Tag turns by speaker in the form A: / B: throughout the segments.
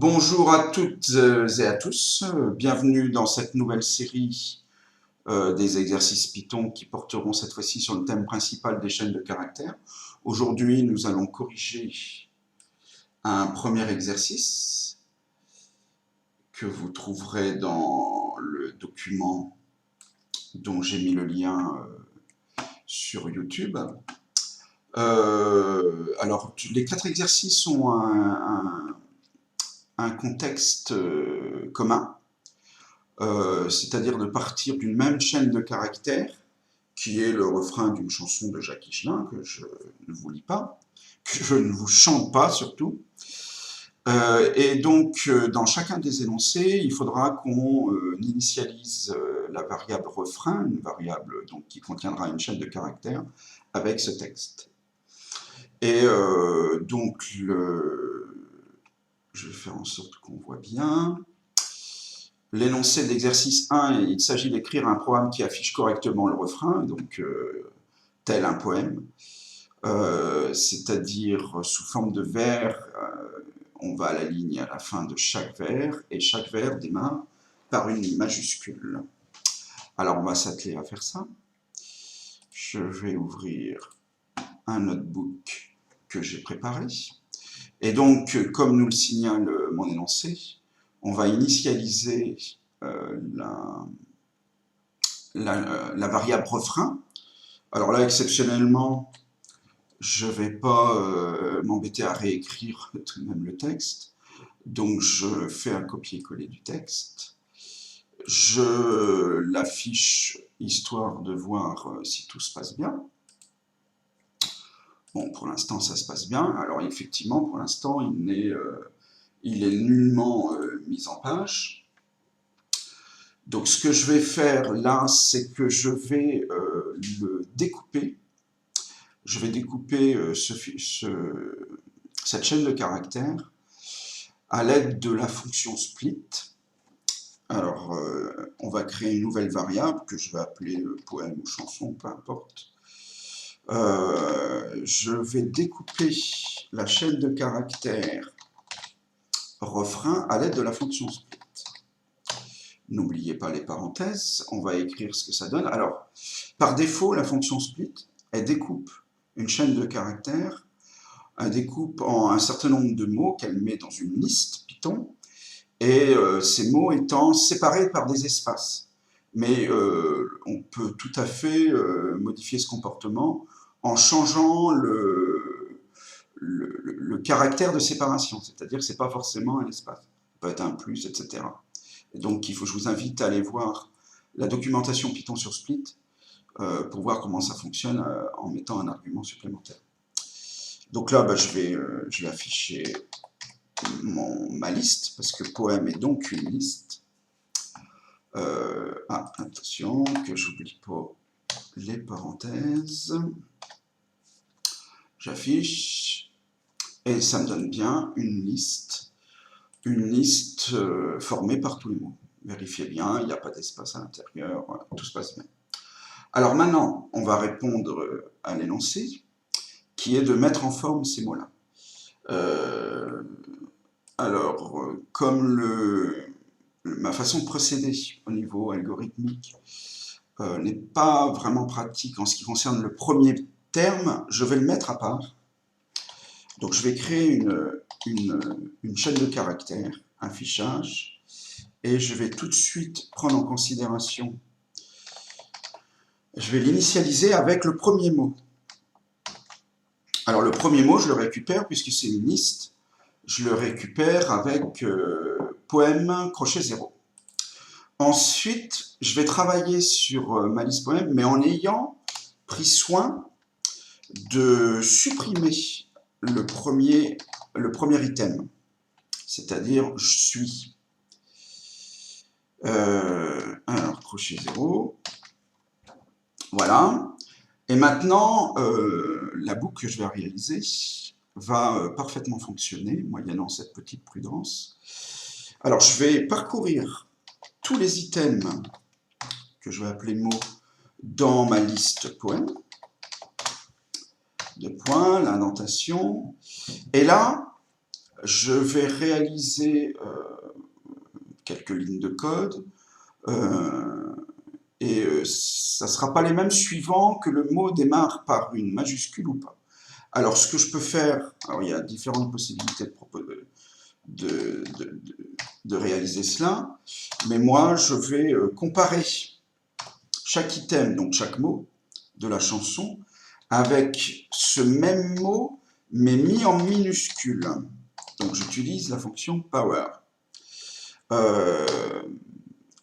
A: Bonjour à toutes et à tous, bienvenue dans cette nouvelle série des exercices Python qui porteront cette fois-ci sur le thème principal des chaînes de caractères. Aujourd'hui, nous allons corriger un premier exercice que vous trouverez dans le document dont j'ai mis le lien sur YouTube. Alors, les 4 exercices ont un contexte commun, c'est-à-dire de partir d'une même chaîne de caractères, qui est le refrain d'une chanson de Jacques Higelin, que je ne vous lis pas, que je ne vous chante pas surtout. Et donc, dans chacun des énoncés, il faudra qu'on initialise la variable refrain, une variable donc, qui contiendra une chaîne de caractères, avec ce texte. Et donc, je vais faire en sorte qu'on voit bien. L'énoncé de l'exercice 1, il s'agit d'écrire un programme qui affiche correctement le refrain, donc tel un poème, c'est-à-dire sous forme de vers, on va à la ligne à la fin de chaque vers, et chaque vers démarre par une majuscule. Alors on va s'atteler à faire ça. Je vais ouvrir un notebook que j'ai préparé. Et donc, comme nous le signale mon énoncé, on va initialiser la variable refrain. Alors là, exceptionnellement, je ne vais pas m'embêter à réécrire tout de même le texte. Donc, je fais un copier-coller du texte. Je l'affiche histoire de voir si tout se passe bien. Bon, pour l'instant, ça se passe bien. Alors, effectivement, pour l'instant, il est nullement mis en page. Donc, ce que je vais faire là, c'est que je vais le découper. Je vais découper cette chaîne de caractères à l'aide de la fonction split. Alors, on va créer une nouvelle variable que je vais appeler poème ou chanson, peu importe. Je vais découper la chaîne de caractères refrain à l'aide de la fonction split. N'oubliez pas les parenthèses, on va écrire ce que ça donne. Alors, par défaut, la fonction split, elle découpe une chaîne de caractères, elle découpe en un certain nombre de mots qu'elle met dans une liste Python, et ces mots étant séparés par des espaces. Mais on peut tout à fait modifier ce comportement en changeant le caractère de séparation, c'est-à-dire que ce n'est pas forcément un espace, ça peut être un plus, etc. Et donc je vous invite à aller voir la documentation Python sur Split pour voir comment ça fonctionne en mettant un argument supplémentaire. Donc là, je vais afficher ma liste, parce que poème est donc une liste. Attention, que j'oublie pas les parenthèses. J'affiche, et ça me donne bien une liste formée par tous les mots. Vérifiez bien, il n'y a pas d'espace à l'intérieur, tout se passe bien. Alors maintenant, on va répondre à l'énoncé, qui est de mettre en forme ces mots-là. Comme ma façon de procéder au niveau algorithmique n'est pas vraiment pratique en ce qui concerne le premier terme, je vais le mettre à part. Donc je vais créer une chaîne de caractères, un fichage, et je vais tout de suite prendre en considération, je vais l'initialiser avec le premier mot. Alors le premier mot, je le récupère puisque c'est une liste, je le récupère avec poème crochet 0. Ensuite, je vais travailler sur ma liste poème, mais en ayant pris soin de supprimer le premier item, c'est-à-dire je suis. Alors, crochet 0. Voilà. Et maintenant, la boucle que je vais réaliser va parfaitement fonctionner, moyennant cette petite prudence. Alors, je vais parcourir tous les items que je vais appeler mots dans ma liste poème. Deux points, l'indentation. Et là, Je vais réaliser quelques lignes de code ça ne sera pas les mêmes suivant que le mot démarre par une majuscule ou pas. Alors, ce que je peux faire, alors il y a différentes possibilités de, de, de réaliser cela, mais moi, je vais comparer chaque item, donc chaque mot de la chanson, avec ce même mot, mais mis en minuscule. Donc, j'utilise la fonction power.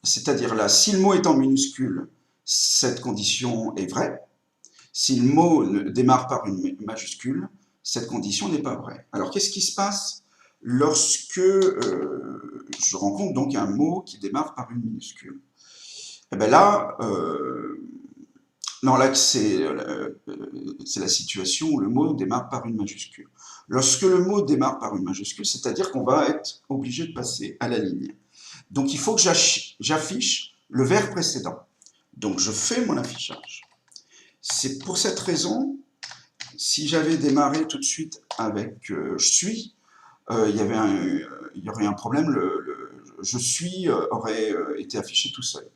A: C'est-à-dire là, si le mot est en minuscule, cette condition est vraie. Si le mot démarre par une majuscule, cette condition n'est pas vraie. Alors, qu'est-ce qui se passe lorsque je rencontre donc un mot qui démarre par une minuscule? Et bien là, non, là c'est la situation où le mot démarre par une majuscule. Lorsque le mot démarre par une majuscule, c'est-à-dire qu'on va être obligé de passer à la ligne. Donc il faut que j'affiche le vers précédent. Donc je fais mon affichage. C'est pour cette raison, si j'avais démarré tout de suite avec je suis, il y aurait un problème, je suis aurait été affiché tout seul.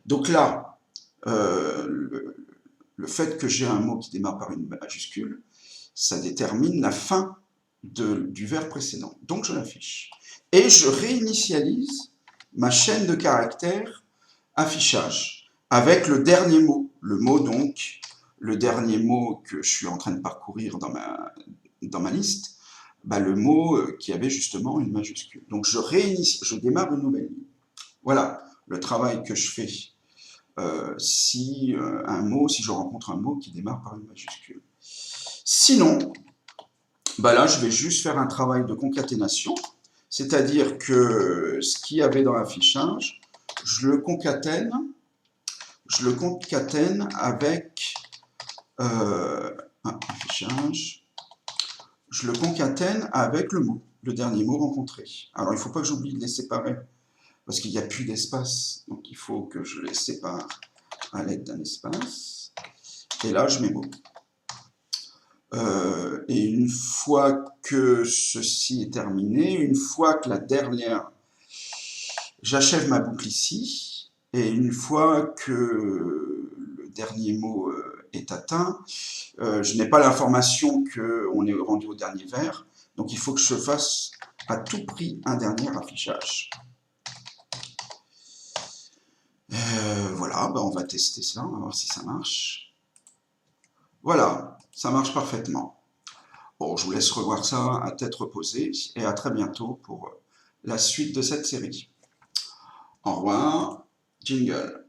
A: Donc là, le fait que j'ai un mot qui démarre par une majuscule, ça détermine la fin du vers précédent. Donc je l'affiche. Et je réinitialise ma chaîne de caractères affichage avec le dernier mot. Le mot donc, le dernier mot que je suis en train de parcourir dans ma liste, bah, le mot qui avait justement une majuscule. Donc je démarre une nouvelle ligne. Voilà le travail que je fais si je rencontre un mot qui démarre par une majuscule. Sinon, bah là, je vais juste faire un travail de concaténation, c'est-à-dire que ce qu'il y avait dans l'affichage, je le concatène avec affichage, je le concatène avec le mot, le dernier mot rencontré. Alors, il ne faut pas que j'oublie de les séparer, parce qu'il n'y a plus d'espace, donc il faut que je les sépare à l'aide d'un espace. Et là, je mets mot. Et une fois que ceci est terminé, une fois que la dernière, j'achève ma boucle ici, et une fois que le dernier mot est atteint, je n'ai pas l'information qu'on est rendu au dernier vers, donc il faut que je fasse à tout prix un dernier affichage. Voilà, on va tester ça, on va voir si ça marche. Voilà, ça marche parfaitement. Bon, je vous laisse revoir ça à tête reposée et à très bientôt pour la suite de cette série. Au revoir, jingle.